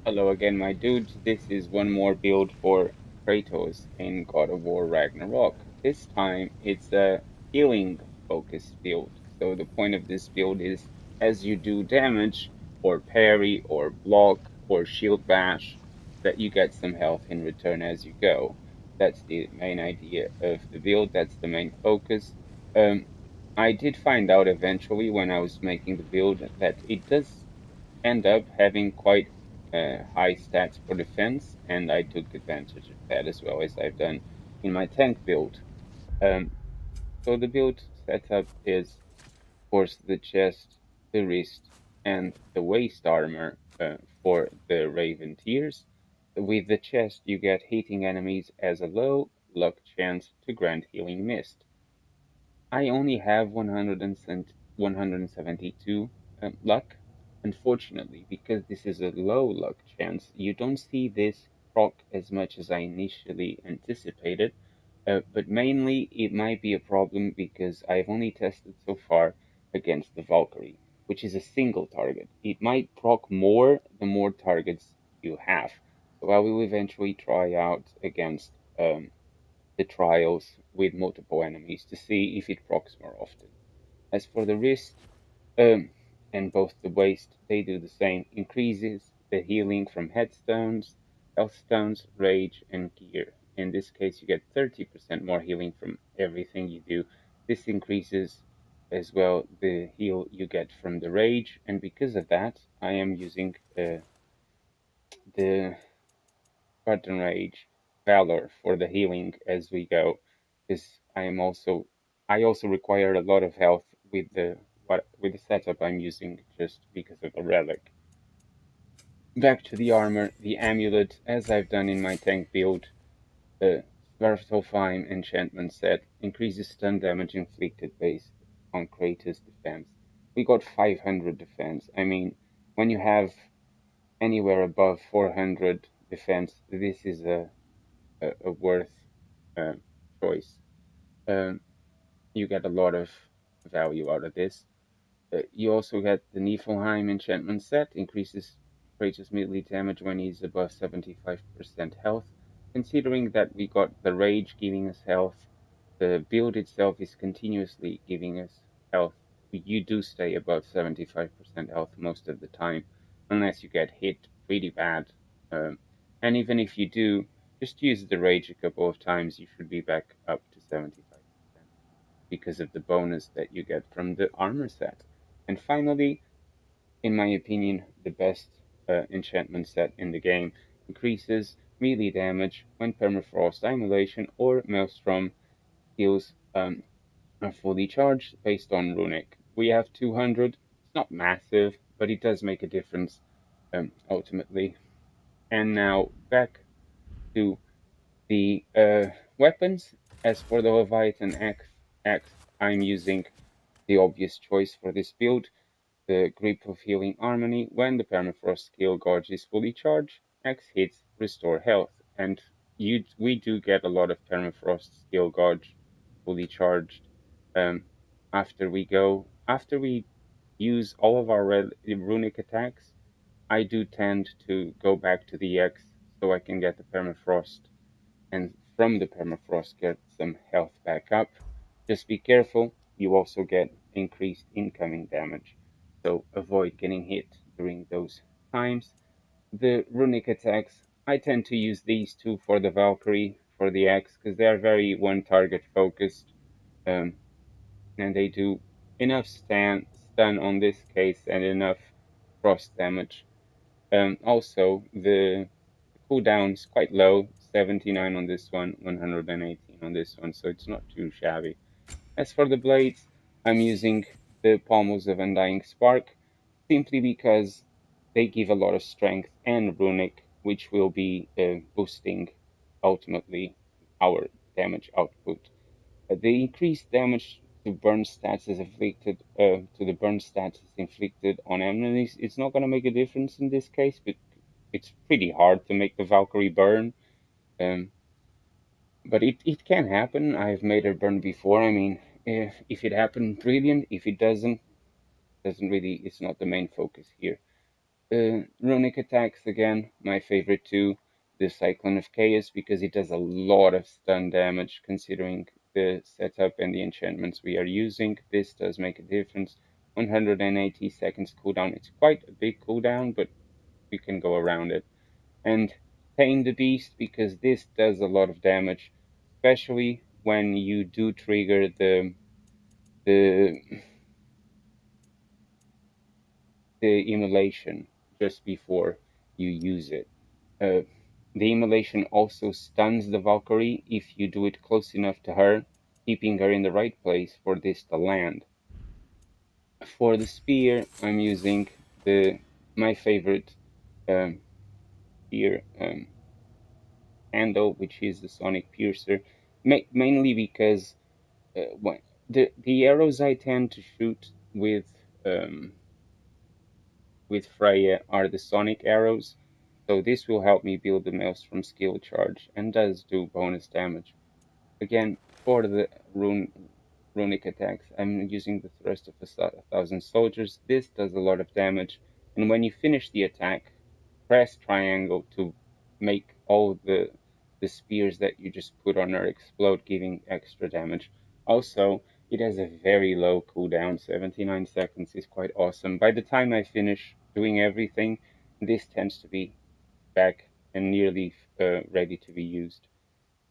Hello again, my dudes. This is one more build for Kratos in God of War Ragnarok. This time it's a healing focused build. So the point of this build is as you do damage or parry or block or shield bash, that you get some health in return as you go. That's the main idea of the build. That's the main focus. Um, I did find out eventually when I was making the build that it does end up having quite high stats for defense, and I took advantage of that as well as I've done in my tank build. Um, so the build setup is, of course, the chest, the wrist, and the waist armor for the Raven tiers. With the chest, you get hitting enemies as a low luck chance to grant healing mist. I only have 172 luck. Unfortunately, because this is a low luck chance, you don't see this proc as much as I initially anticipated. But mainly, it might be a problem because I've only tested so far against the Valkyrie, which is a single target. It might proc more the more targets you have. So I will eventually try out against the trials with multiple enemies to see if it procs more often. As for the wrist, um, and both the waist, they do the same. Increases the healing from headstones, health stones, rage, and gear. In this case, you get 30% more healing from everything you do. This increases as well the heal you get from the rage, and because of that, I am using the Spartan Rage, Valor for the healing as we go, because I also require a lot of health with the setup I'm using just because of the relic. Back to the armor, the amulet, as I've done in my tank build, the Svartalfheim enchantment set increases stun damage inflicted based on Kratos' defense. We got 500 defense. I mean, when you have anywhere above 400 defense, this is a worth uh, choice. Um, you get a lot of value out of this. You also get the Niflheim enchantment set, increases Kratos' melee damage when he's above 75% health. Considering that we got the Rage giving us health, the build itself is continuously giving us health. You do stay above 75% health most of the time, unless you get hit pretty bad. Um, and even if you do, just use the Rage a couple of times, you should be back up to 75% because of the bonus that you get from the armor set. And finally, in my opinion, the best enchantment set in the game increases melee damage when permafrost annihilation or maelstrom skills are fully charged based on runic. We have 200. It's not massive, but it does make a difference ultimately. And now back to the weapons. As for the Leviathan axe, I'm using the obvious choice for this build, the Grip of Healing Harmony. When the Permafrost skill gauge is fully charged, X hits restore health, and we do get a lot of Permafrost skill gauge fully charged. Um, after we use all of our runic attacks, I do tend to go back to the X so I can get the Permafrost and from the permafrost get some health back up. Just be careful, you also get increased incoming damage, so avoid getting hit during those times. The runic attacks, I tend to use these two for the Valkyrie, for the X, because they are very one target focused, um, and they do enough stun on this case and enough frost damage. Also, the cooldown is quite low, 79 on this one, 118 on this one, so it's not too shabby. As for the blades, I'm using the Pommels of Undying Spark, simply because they give a lot of strength and runic, which will be boosting ultimately our damage output. The increased damage to burn stats is inflicted to the burn stats is inflicted on enemies. It's not going to make a difference in this case, but it's pretty hard to make the Valkyrie burn. Um, but it can happen. I've made her burn before. I mean, if it happened, brilliant. If it doesn't really. It's not the main focus here. Runic attacks again, my favorite too. The Cyclone of Chaos because it does a lot of stun damage considering the setup and the enchantments we are using. This does make a difference. 180 seconds cooldown. It's quite a big cooldown, but we can go around it. And Tame the Beast because this does a lot of damage, especially when you do trigger the the immolation just before you use it. Uh, the immolation also stuns the Valkyrie if you do it close enough to her, keeping her in the right place for this to land. For the spear, I'm using the my favorite um, spear handle, which is the Sonic Piercer, mainly because when the arrows I tend to shoot um, with Freya are the Sonic arrows, so this will help me build the Maelstrom skill charge and does do bonus damage. Again, for the runic attacks, I'm using the Thrust of a Thousand Soldiers. This does a lot of damage, and when you finish the attack, press triangle to make all the spears that you just put on her explode, giving extra damage. Also, it has a very low cooldown. 79 seconds is quite awesome. By the time I finish doing everything, this tends to be back and nearly ready to be used.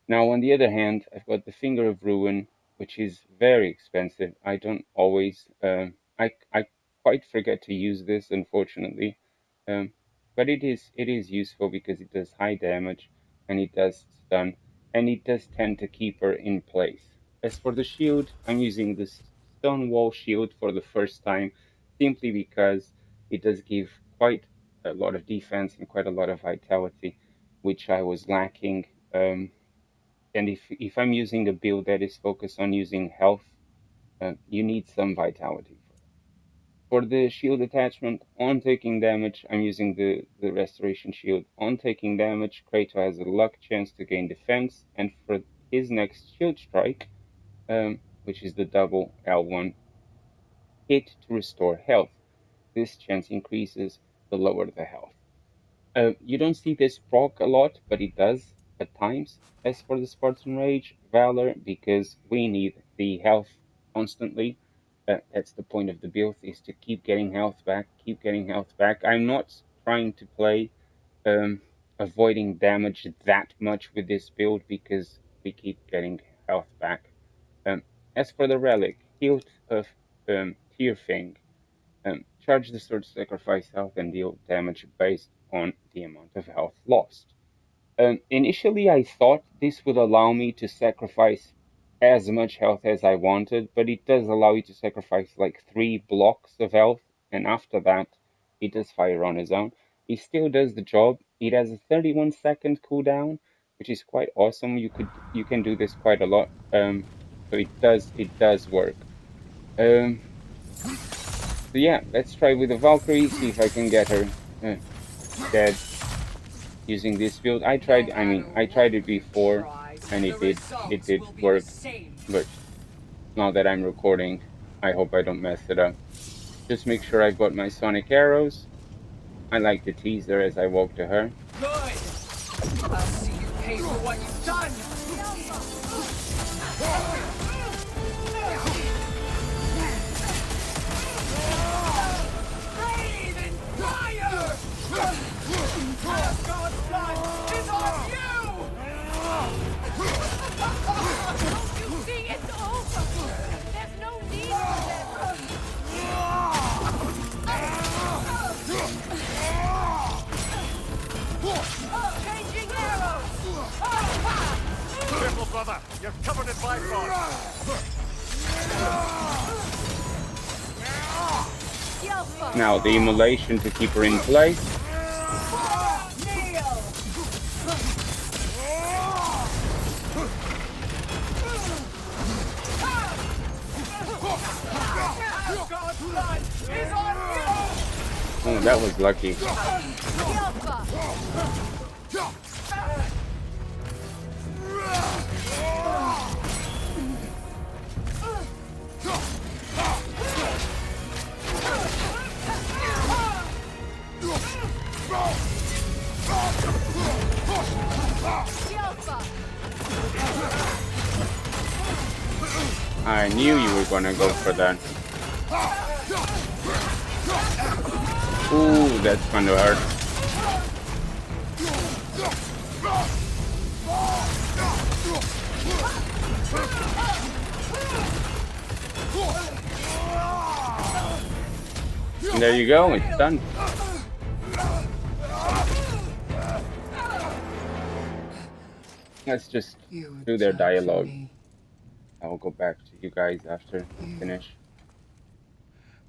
Now, on the other hand, I've got the Finger of Ruin, which is very expensive. I don't always, I quite forget to use this, unfortunately. But it is useful because it does high damage and it does stun and it does tend to keep her in place. As for the shield, I'm using the Stone Wall Shield for the first time, simply because it does give quite a lot of defense and quite a lot of vitality, which I was lacking. And if I'm using a build that is focused on using health, you need some vitality for that. For the shield attachment, on taking damage, I'm using the restoration shield. On taking damage, Kratos has a luck chance to gain defense, and for his next shield strike, which is the double L1, hit to restore health. This chance increases the lower the health. You don't see this proc a lot, but it does at times. As for the Spartan Rage, Valor, because we need the health constantly. That's the point of the build, is to keep getting health back, keep getting health back. I'm not trying to play um, avoiding damage that much with this build because we keep getting health back. Um, as for the Relic, Hilt of Tearfang, charge the sword to sacrifice health and deal damage based on the amount of health lost. Initially, I thought this would allow me to sacrifice as much health as I wanted, but it does allow you to sacrifice like 3 blocks of health, and after that, it does fire on its own. It still does the job. It has a 31-second cooldown, which is quite awesome. You can do this quite a lot. So it does work. Um, so yeah, let's try with the Valkyrie, see if I can get her dead using this build. No I matter tried what it we before try, and the it results did will be the work, same. but now that I'm recording, I hope I don't mess it up. Just make sure I've got my sonic arrows. I like to tease her as I walk to her. Good! I'll see you pay for what you've done! Breathe in fire! God's blood is on you! Don't you see it's over? There's no need for this. Changing arrows! Careful, brother! You're covered in Bifrost! Now the immolation to keep her in place. Kneel! God's blood is on you! Oh, that was lucky. I knew you were gonna go for that. Ooh, that's gonna hurt. And there you go, it's done. Let's just You do their judge dialogue. me, I'll go back to you guys after we finish.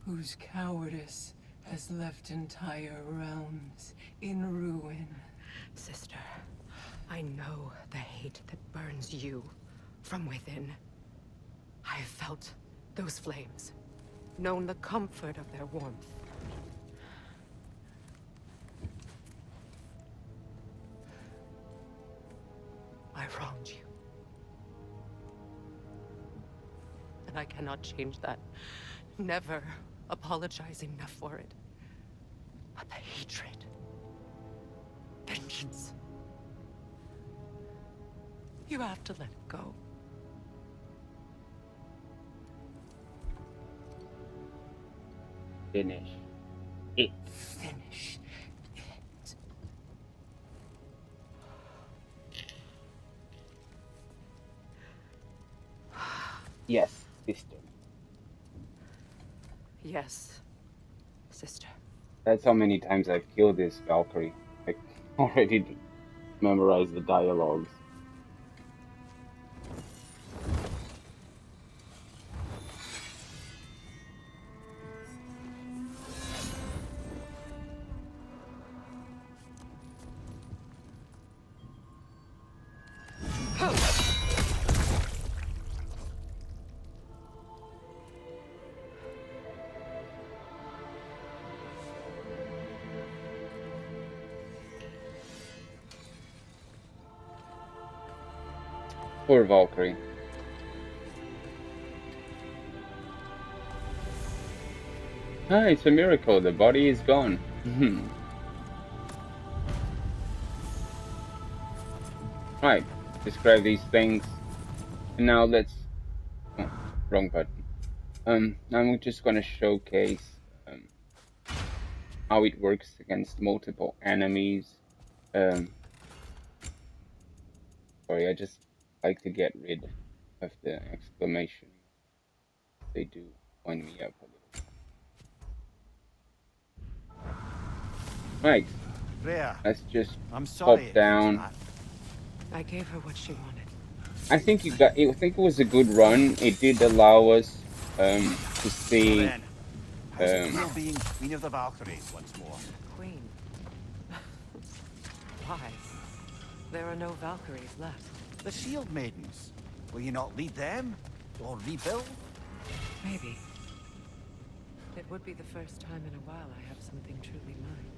whose cowardice has left entire realms in ruin. Sister, I know the hate that burns you from within. I have felt those flames, known the comfort of their warmth. I wronged you. And I cannot change that. Never apologize enough for it. But the hatred, vengeance, you have to let it go. Finish it. Finish it. Yes, sister. Yes, sister. That's how many times I've killed this Valkyrie. I already memorized the dialogues. Poor Valkyrie. Ah, it's a miracle. The body is gone. Right. Describe these things. And now let's. Oh, wrong button. I'm just gonna showcase how it works against multiple enemies. Um, sorry, I just like to get rid of the exclamation. They do wind me up a little. Right. Freya, Let's just I'm pop sorry it came to down. that. I gave her what she wanted. I think you got. I think it was a good run. It did allow us to So see. then, how's it Um, feel being Queen of the Valkyries once more? Queen. Why? There are no Valkyries left. The Shield Maidens. Will you not lead them? Or rebuild? Maybe. It would be the first time in a while I have something truly mine.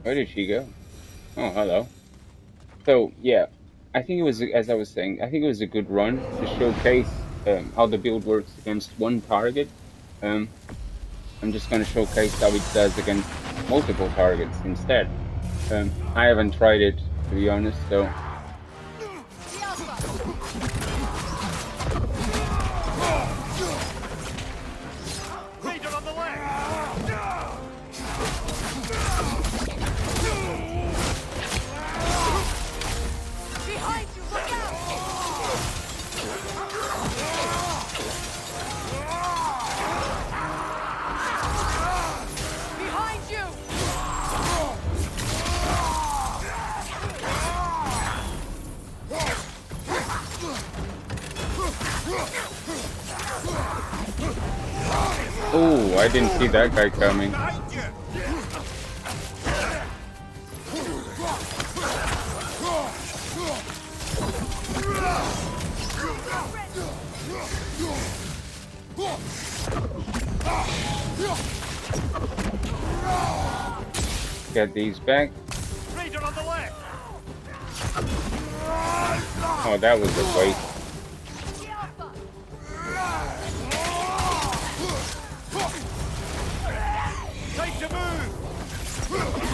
Where did she go? Oh, hello. So yeah, I think it was, as I was saying, I think it was a good run to showcase how the build works against one target. Um, I'm just going to showcase how it does against multiple targets instead. I haven't tried it, to be honest, so Regen on the left! Behind you, look out! Behind you! oh, I didn't see that guy coming. Behind you! Get these back. Regen on the left! Oh, that was a waste. Time to move!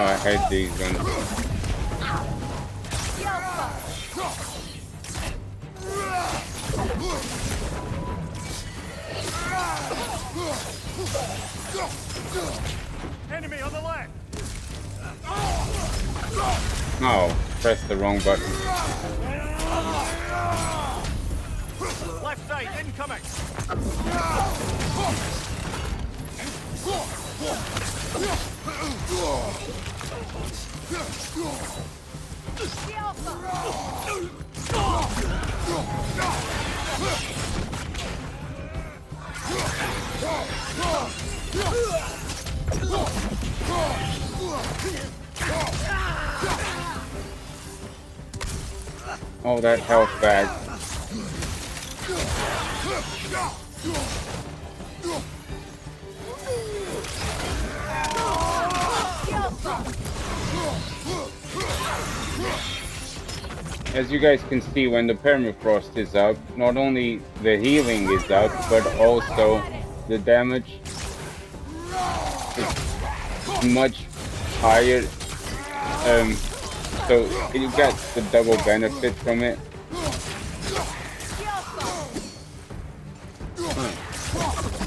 Oh, I hate these ones. Enemy on the left. Oh, press the wrong button. Left side incoming. All that health back. As you guys can see, when the permafrost is up, not only the healing is up, but also the damage is much higher. So you get the double benefit from it.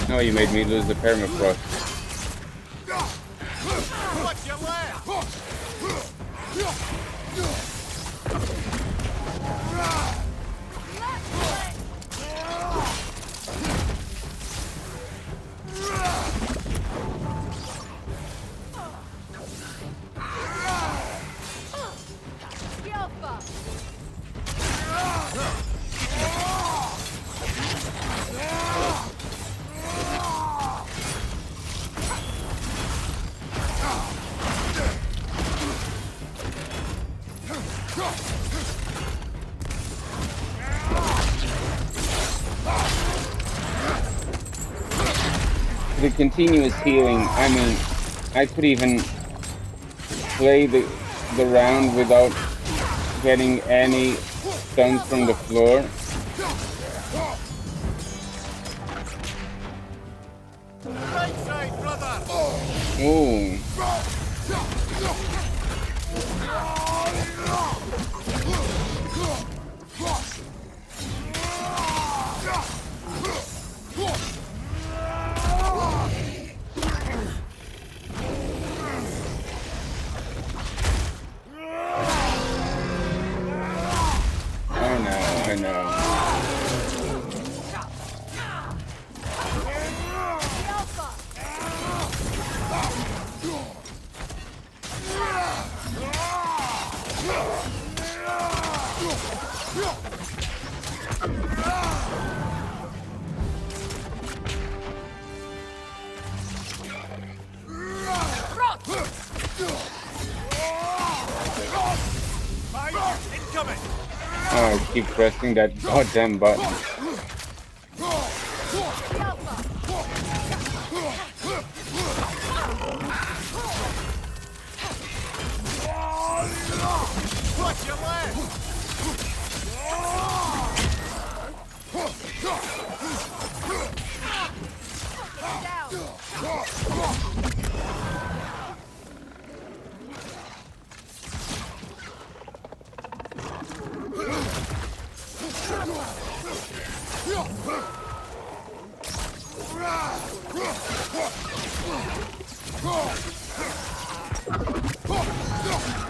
No, you made me lose the permafrost. Watch your left. The continuous healing, I mean, I could even play the round without getting any stuns from the floor. Right side, brother. Ooh. I know. Fire incoming. Oh, I keep pressing that goddamn button. Watch your left.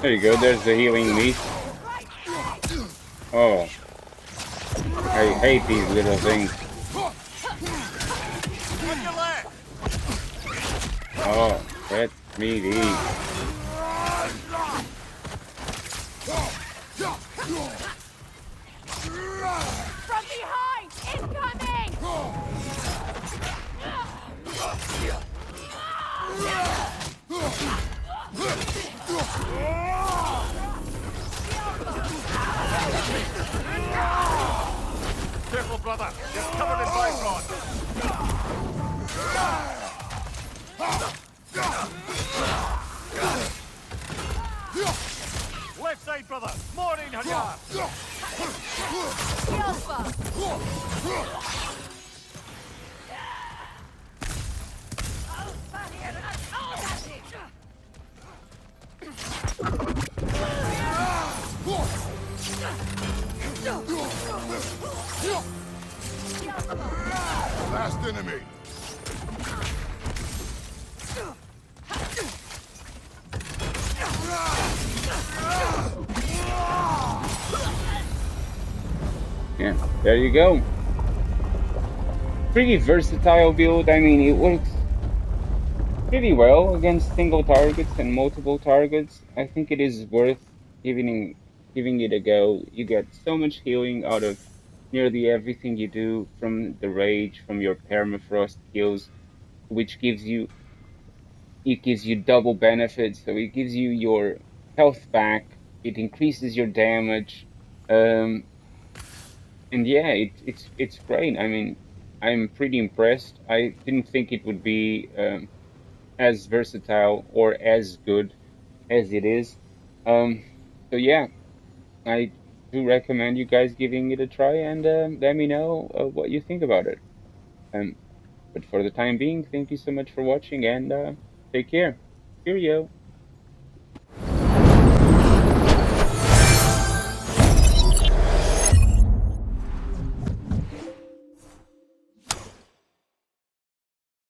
There you go, there's the healing leaf. Oh. I hate these little things. On your left. Oh, let me leave. From behind! Incoming! Careful, brother. You're covered in Bifrost. Left side, brother. More in here. last enemy. Yeah, there you go. Pretty versatile build. I mean, it works pretty well against single targets and multiple targets. I think it is worth giving giving it a go. You get so much healing out of nearly everything you do, from the rage, from your permafrost kills, which gives you double benefits. So it gives you your health back. It increases your damage. Um, and yeah, it's great. I mean, I'm pretty impressed. I didn't think it would be as versatile or as good as it is. Um, so yeah, I do recommend you guys giving it a try, and let me know what you think about it. Um, but for the time being, thank you so much for watching, and take care. Cheerio.